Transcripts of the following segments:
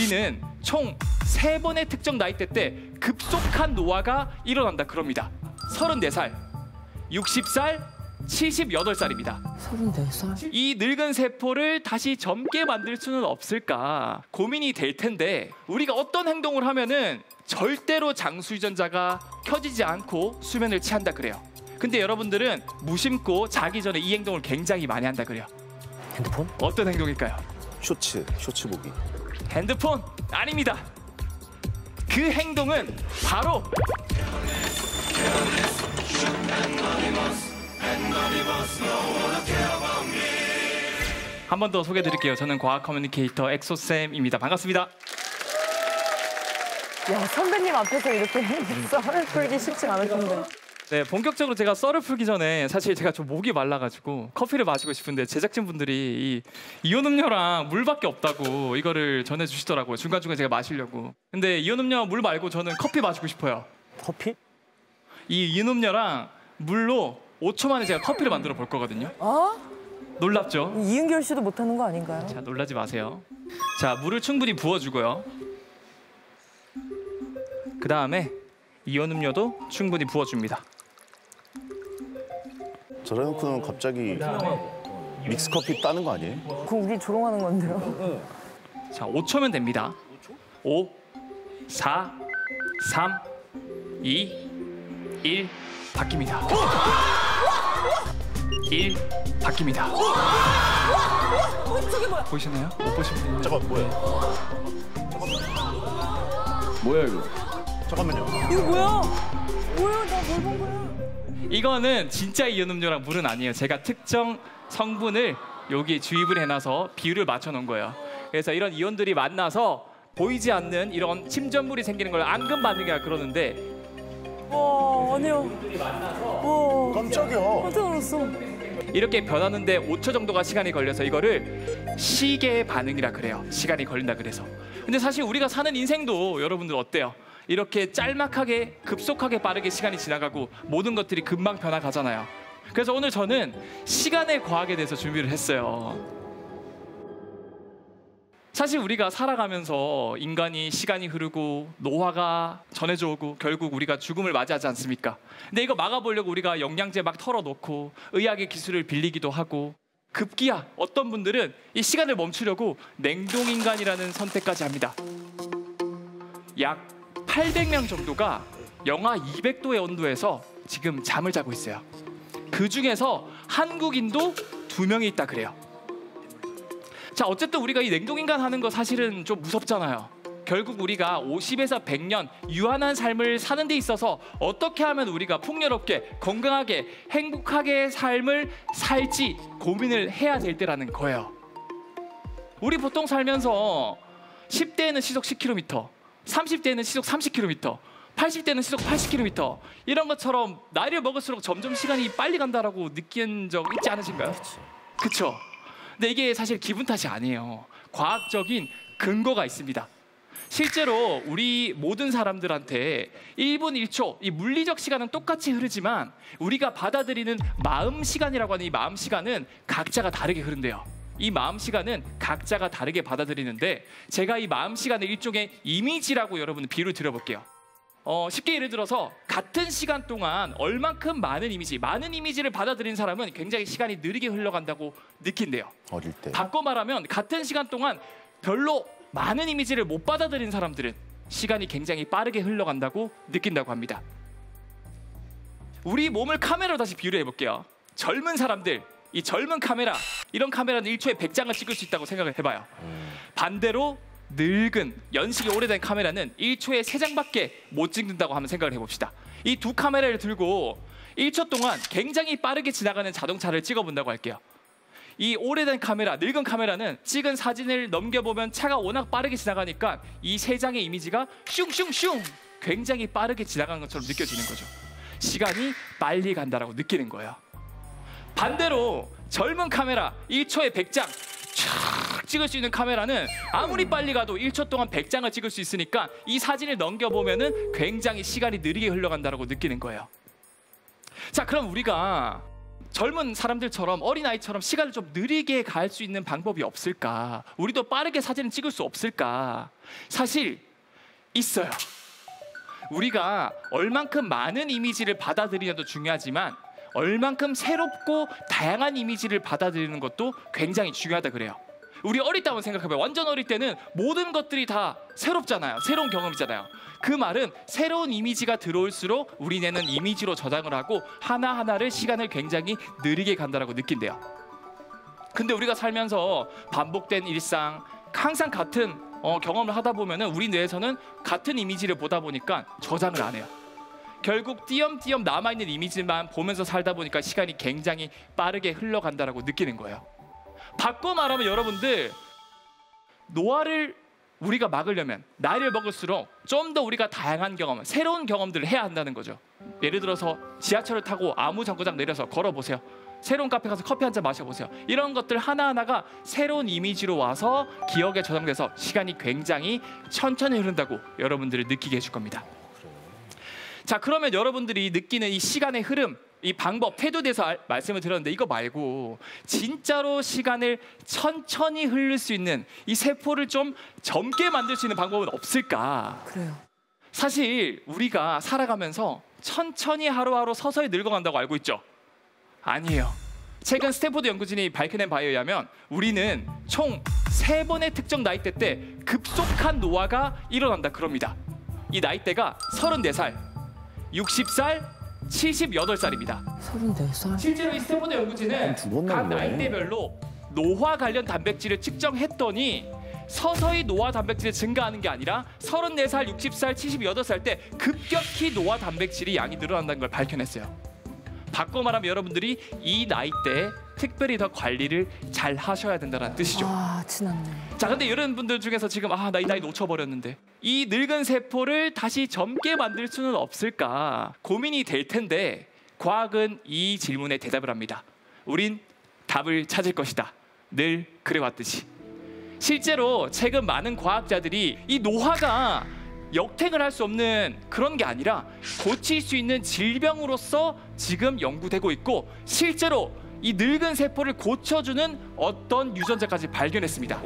우리는 총 3번의 특정 나이대 때 급속한 노화가 일어난다 그럽니다. 34살, 60살, 78살입니다. 34살? 이 늙은 세포를 다시 젊게 만들 수는 없을까 고민이 될 텐데 우리가 어떤 행동을 하면은 절대로 장수 유전자가 켜지지 않고 수면을 취한다 그래요. 근데 여러분들은 무심코 자기 전에 이 행동을 굉장히 많이 한다 그래요. 핸드폰? 어떤 행동일까요? 쇼츠 보기. 핸드폰? 아닙니다. 그 행동은 바로 한 번 더 소개해드릴게요. 저는 과학 커뮤니케이터 엑소쌤입니다. 반갑습니다. 야, 선배님 앞에서 이렇게 썰을 풀기 쉽지 않을 텐데. 네, 본격적으로 제가 썰을 풀기 전에 사실 제가 좀 목이 말라가지고 커피를 마시고 싶은데 제작진분들이 이온음료랑 물밖에 없다고 이거를 전해주시더라고요. 중간중간 제가 마시려고. 근데 이온음료 물 말고 저는 커피 마시고 싶어요. 커피? 이 이온음료랑 물로 5초 만에 제가 커피를 만들어 볼 거거든요. 놀랍죠? 이은결 씨도 못하는 거 아닌가요? 자, 놀라지 마세요. 자, 물을 충분히 부어주고요. 그 다음에 이온음료도 충분히 부어줍니다. 저래놓고는 갑자기 믹스커피 따는 거 아니에요? 그거 우리 조롱하는 건데요. 자, 5초면 됩니다. 5, 4, 3, 2, 1 바뀝니다. 1 바뀝니다. 저게 뭐야? 보이시나요? 못 보신 분들. 잠깐 뭐야? 뭐야 이거? 잠깐만요. 이거 뭐야? 뭐야? 나 뭘 본 거야? 이거는 진짜 이온음료랑 물은 아니에요. 제가 특정 성분을 여기 주입을 해놔서 비율을 맞춰놓은 거예요. 그래서 이런 이온들이 만나서 보이지 않는 이런 침전물이 생기는 걸 앙금 반응이라 그러는데 와, 아니요. 와, 깜짝이야. 깜짝 놀랐어. 이렇게 변하는데 5초 정도가 시간이 걸려서 이거를 시계의 반응이라 그래요. 시간이 걸린다 그래서. 근데 사실 우리가 사는 인생도 여러분들 어때요? 이렇게 짤막하게 급속하게 빠르게 시간이 지나가고 모든 것들이 금방 변화가잖아요. 그래서 오늘 저는 시간의 과학에 대해서 준비를 했어요. 사실 우리가 살아가면서 인간이 시간이 흐르고 노화가 전해져 오고 결국 우리가 죽음을 맞이하지 않습니까? 근데 이거 막아보려고 우리가 영양제 막 털어놓고 의학의 기술을 빌리기도 하고 급기야 어떤 분들은 이 시간을 멈추려고 냉동인간이라는 선택까지 합니다. 약 800명 정도가 영하 200도의 온도에서 지금 잠을 자고 있어요. 그 중에서 한국인도 2명이 있다 그래요. 자, 어쨌든 우리가 이 냉동인간 하는 거 사실은 좀 무섭잖아요. 결국 우리가 50에서 100년 유한한 삶을 사는 데 있어서 어떻게 하면 우리가 풍요롭게 건강하게 행복하게 삶을 살지 고민을 해야 될 때라는 거예요. 우리 보통 살면서 10대에는 시속 10km, 30대에는 시속 30km, 80대는 시속 80km 이런 것처럼 나이를 먹을수록 점점 시간이 빨리 간다라고 느낀 적 있지 않으신가요? 그렇죠? 근데 이게 사실 기분 탓이 아니에요. 과학적인 근거가 있습니다. 실제로 우리 모든 사람들한테 1분 1초 이 물리적 시간은 똑같이 흐르지만 우리가 받아들이는 마음 시간이라고 하는 이 마음 시간은 각자가 다르게 흐른대요. 이 마음 시간은 각자가 다르게 받아들이는데 제가 이 마음 시간을 일종의 이미지라고 여러분 비유를 드려볼게요. 쉽게 예를 들어서 같은 시간 동안 얼만큼 많은 이미지를 받아들인 사람은 굉장히 시간이 느리게 흘러간다고 느낀대요. 어릴 때. 바꿔 말하면 같은 시간 동안 별로 많은 이미지를 못 받아들인 사람들은 시간이 굉장히 빠르게 흘러간다고 느낀다고 합니다. 우리 몸을 카메라로 다시 비유를 해볼게요. 젊은 사람들, 이 젊은 카메라, 이런 카메라는 1초에 100장을 찍을 수 있다고 생각을 해봐요. 반대로 늙은 연식이 오래된 카메라는 1초에 3장밖에 못 찍는다고 한번 생각을 해봅시다. 이 두 카메라를 들고 1초 동안 굉장히 빠르게 지나가는 자동차를 찍어본다고 할게요. 이 오래된 카메라, 늙은 카메라는 찍은 사진을 넘겨보면 차가 워낙 빠르게 지나가니까 이 3장의 이미지가 슝슝슝 굉장히 빠르게 지나가는 것처럼 느껴지는 거죠. 시간이 빨리 간다라고 느끼는 거예요. 반대로 젊은 카메라 1초에 100장 쫙 찍을 수 있는 카메라는 아무리 빨리 가도 1초 동안 100장을 찍을 수 있으니까 이 사진을 넘겨보면은 굉장히 시간이 느리게 흘러간다라고 느끼는 거예요. 자, 그럼 우리가 젊은 사람들처럼 어린아이처럼 시간을 좀 느리게 갈 수 있는 방법이 없을까? 우리도 빠르게 사진을 찍을 수 없을까? 사실 있어요. 우리가 얼만큼 많은 이미지를 받아들이냐도 중요하지만 얼만큼 새롭고 다양한 이미지를 받아들이는 것도 굉장히 중요하다 그래요. 우리 어릴 때 한번 생각해봐요. 완전 어릴 때는 모든 것들이 다 새롭잖아요. 새로운 경험이잖아요. 그 말은 새로운 이미지가 들어올수록 우리 뇌는 이미지로 저장을 하고 하나하나를 시간을 굉장히 느리게 간다라고 느낀대요. 근데 우리가 살면서 반복된 일상, 항상 같은 경험을 하다 보면은 우리 뇌에서는 같은 이미지를 보다 보니까 저장을 안 해요. 결국 띄엄띄엄 남아있는 이미지만 보면서 살다 보니까 시간이 굉장히 빠르게 흘러간다라고 느끼는 거예요. 바꿔 말하면 여러분들, 노화를 우리가 막으려면 나이를 먹을수록 좀 더 우리가 다양한 경험, 새로운 경험들을 해야 한다는 거죠. 예를 들어서 지하철을 타고 아무 정거장 내려서 걸어보세요. 새로운 카페 가서 커피 한 잔 마셔보세요. 이런 것들 하나하나가 새로운 이미지로 와서 기억에 저장돼서 시간이 굉장히 천천히 흐른다고 여러분들을 느끼게 해줄 겁니다. 자, 그러면 여러분들이 느끼는 이 시간의 흐름, 이 방법, 태도에 대해서 말씀을 드렸는데 이거 말고 진짜로 시간을 천천히 흐를 수 있는 이 세포를 좀 젊게 만들 수 있는 방법은 없을까? 그래요. 사실 우리가 살아가면서 천천히 하루하루 서서히 늙어간다고 알고 있죠? 아니에요. 최근 스탠포드 연구진이 밝혀낸 바에 의하면 우리는 총 3번의 특정 나이대 때 급속한 노화가 일어난다 그럽니다. 이 나이대가 34살, 60살, 78살입니다. 34살? 실제로 이 스탠포드 연구진은 두번 각 나오네. 나이대별로 노화 관련 단백질을 측정했더니 서서히 노화 단백질이 증가하는 게 아니라 34살, 60살, 78살 때 급격히 노화 단백질이 양이 늘어난다는 걸 밝혀냈어요. 바꿔 말하면 여러분들이 이 나이대에 특별히 더 관리를 잘 하셔야 된다는 뜻이죠. 아, 지났네. 자, 근데 이런 분들 중에서 지금 나 이 나이 놓쳐버렸는데 이 늙은 세포를 다시 젊게 만들 수는 없을까 고민이 될 텐데 과학은 이 질문에 대답을 합니다. 우린 답을 찾을 것이다. 늘 그래왔듯이. 실제로 최근 많은 과학자들이 이 노화가 역행을 할 수 없는 그런 게 아니라 고칠 수 있는 질병으로서 지금 연구되고 있고 실제로 이 늙은 세포를 고쳐주는 어떤 유전자까지 발견했습니다.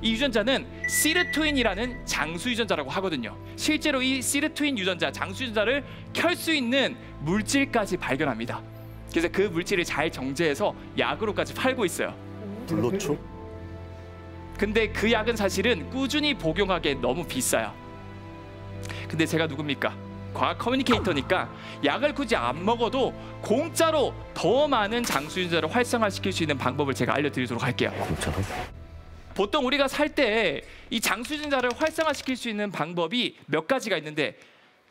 이 유전자는 시르토인이라는 장수 유전자라고 하거든요. 실제로 이 시르토인 유전자, 장수 유전자를 켤 수 있는 물질까지 발견합니다. 그래서 그 물질을 잘 정제해서 약으로까지 팔고 있어요. 불로초? 근데 그 약은 사실은 꾸준히 복용하기에 너무 비싸요. 근데 제가 누굽니까? 과학 커뮤니케이터니까 약을 굳이 안 먹어도 공짜로 더 많은 장수 유전자를 활성화시킬 수 있는 방법을 제가 알려드리도록 할게요. 공짜로? 보통 우리가 살 때 이 장수 유전자를 활성화시킬 수 있는 방법이 몇 가지가 있는데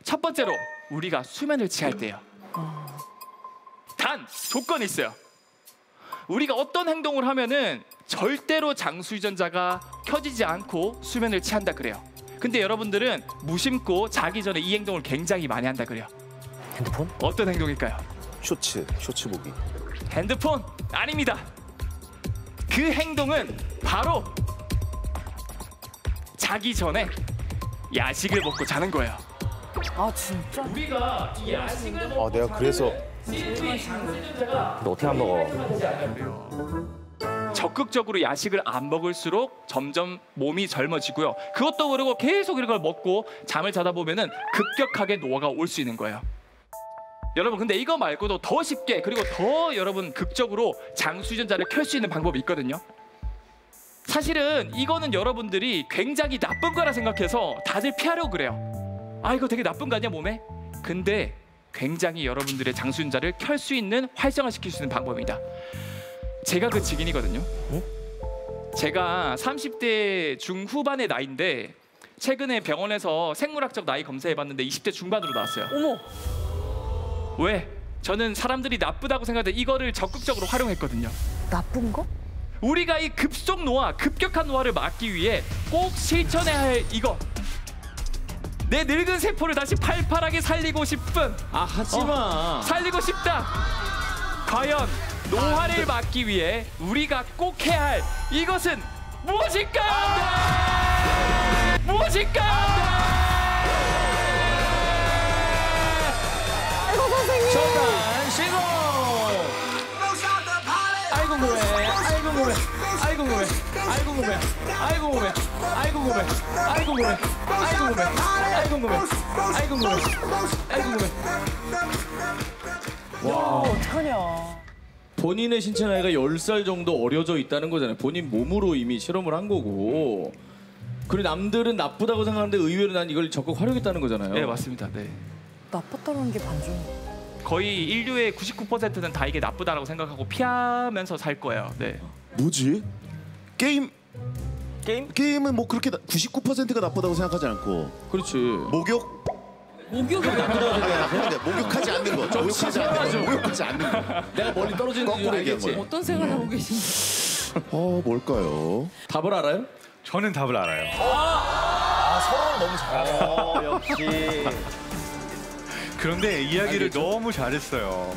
첫 번째로 우리가 수면을 취할 때요. 단 조건이 있어요. 우리가 어떤 행동을 하면은 절대로 장수 유전자가 켜지지 않고 수면을 취한다 그래요. 근데 여러분들은 무심코 자기 전에 이 행동을 굉장히 많이 한다 그래요. 핸드폰? 어떤 행동일까요? 쇼츠 보기. 핸드폰? 아닙니다. 그 행동은 바로 자기 전에 야식을 먹고 자는 거예요. 아, 진짜? 우리가 이 야식을 먹고 내가 그래서 장수 유전자가 너 어떻게 안 먹어? 적극적으로 야식을 안 먹을수록 점점 몸이 젊어지고요. 그것도 그러고 계속 이런 걸 먹고 잠을 자다 보면은 급격하게 노화가 올 수 있는 거예요. 여러분, 근데 이거 말고도 더 쉽게 그리고 더 여러분 극적으로 장수 유전자를 켤 수 있는 방법이 있거든요. 사실은 이거는 여러분들이 굉장히 나쁜 거라 생각해서 다들 피하려고 그래요. 이거 되게 나쁜 거 아니야 몸에? 근데 굉장히 여러분들의 장수 유전자를 켤 수 있는, 활성화시킬 수 있는 방법입니다. 제가 그 증인이거든요. 제가 30대 중후반의 나이인데 최근에 병원에서 생물학적 나이 검사해봤는데 20대 중반으로 나왔어요. 어머! 왜? 저는 사람들이 나쁘다고 생각해 이거를 적극적으로 활용했거든요. 나쁜 거? 우리가 이 급속 노화, 급격한 노화를 막기 위해 꼭 실천해야 할 이거. 내 늙은 세포를 다시 팔팔하게 살리고 싶은, 하지마. 살리고 싶다. 과연 노화를 막기 위해 우리가 꼭 해야 할 이것은 무엇일까? 무엇일까? 아이고, 선생님! 잠깐 쉬고. 궁금해. 아이 궁금해. 아이 궁금해. 아이 궁금해. 아이 궁금해. 아이 궁금해. 아이 궁금해. 아이 궁금해. 아이 궁금해. 아이 궁금해. 어떡하냐. 본인의 신체 나이가 10살 정도 어려져 있다는 거잖아요. 본인 몸으로 이미 실험을 한 거고. 그리고 남들은 나쁘다고 생각하는데 의외로 난 이걸 적극 활용했다는 거잖아요. 네, 맞습니다. 네. 나빴다는 게 반중. 거의 인류의 99%는 다 이게 나쁘다라고 생각하고 피하면서 살 거예요. 네. 뭐지? 게임은 뭐 그렇게 99%가 나쁘다고 생각하지 않고 그렇지. 목욕? 목욕이 나쁘다고 생각하세요? 근데 목욕하지 않는 거. 목욕하지 않는 거. 내가 멀리 떨어지는 이유를 거꾸로 알겠지? 얘기한 어떤 생각을 하고 계신지. 뭘까요? 답을 알아요? 저는 답을 알아요. 그런데 이야기를 너무 잘했어요.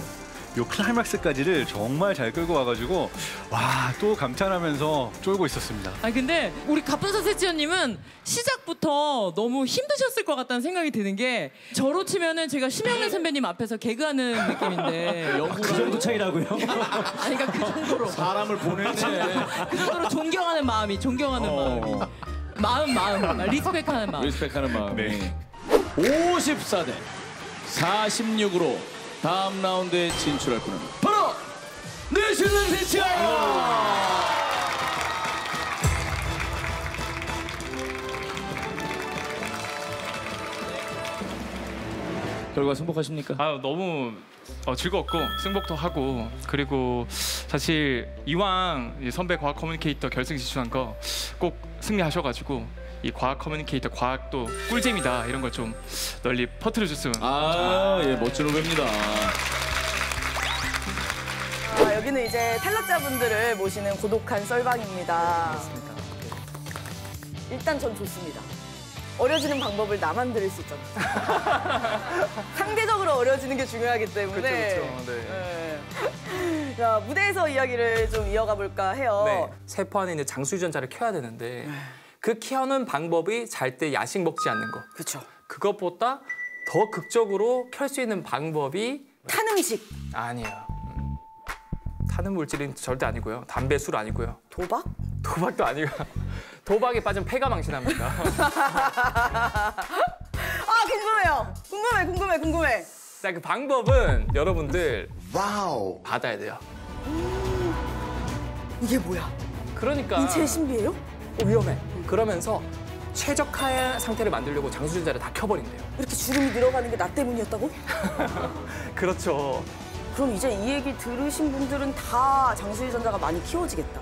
요 클라이막스까지를 정말 잘 끌고 와가지고 와 또 감탄하면서 쫄고 있었습니다. 아니 근데 우리 갑분사 세치원님은 시작부터 너무 힘드셨을 것 같다는 생각이 드는 게 저로 치면은 제가 심영래 선배님 앞에서 개그하는 느낌인데 그 정도 차이라고요? 아니 그러니까 그 정도로 사람을 보내네. 그 정도로 존경하는 마음이 마음 리스펙하는 마음. 리스펙하는 마음이. 네. 54대 46으로 다음 라운드에 진출할 분은 바로 내실은 세치야! 결과 승복하십니까? 아, 너무 즐겁고 승복도 하고 그리고 사실 이왕 이 선배 과학 커뮤니케이터 결승 진출한 거 꼭 승리하셔가지고 이 과학 커뮤니케이터 과학도 꿀잼이다 이런 걸 좀 널리 퍼뜨려줬으면 예, 멋진 후배입니다. 여기는 이제 탈락자분들을 모시는 고독한 썰방입니다. 일단 전 좋습니다. 어려지는 방법을 나만 들을 수 있잖아. 상대적으로 어려지는 게 중요하기 때문에. 그렇죠. 네. 네. 자, 무대에서 이야기를 좀 이어가 볼까 해요. 네, 세포 안에 있는 장수유전자를 켜야 되는데 그 켜는 방법이 잘 때 야식 먹지 않는 거. 그렇죠. 그것보다 더 극적으로 켤 수 있는 방법이 탄 음식, 아니에요. 타는 물질은 절대 아니고요. 담배, 술 아니고요. 도박? 도박도 아니고요. 도박에 빠지면 폐가 망신합니다. 아, 궁금해요. 궁금해. 자, 그 방법은 여러분들 와우. 받아야 돼요. 이게 뭐야? 그러니까 인체의 신비예요? 위험해. 그러면서 최적화의 상태를 만들려고 장수유전자를 다 켜버린대요. 이렇게 주름이 늘어가는 게 나 때문이었다고? 그렇죠. 그럼 이제 이 얘기 들으신 분들은 다 장수유전자가 많이 키워지겠다.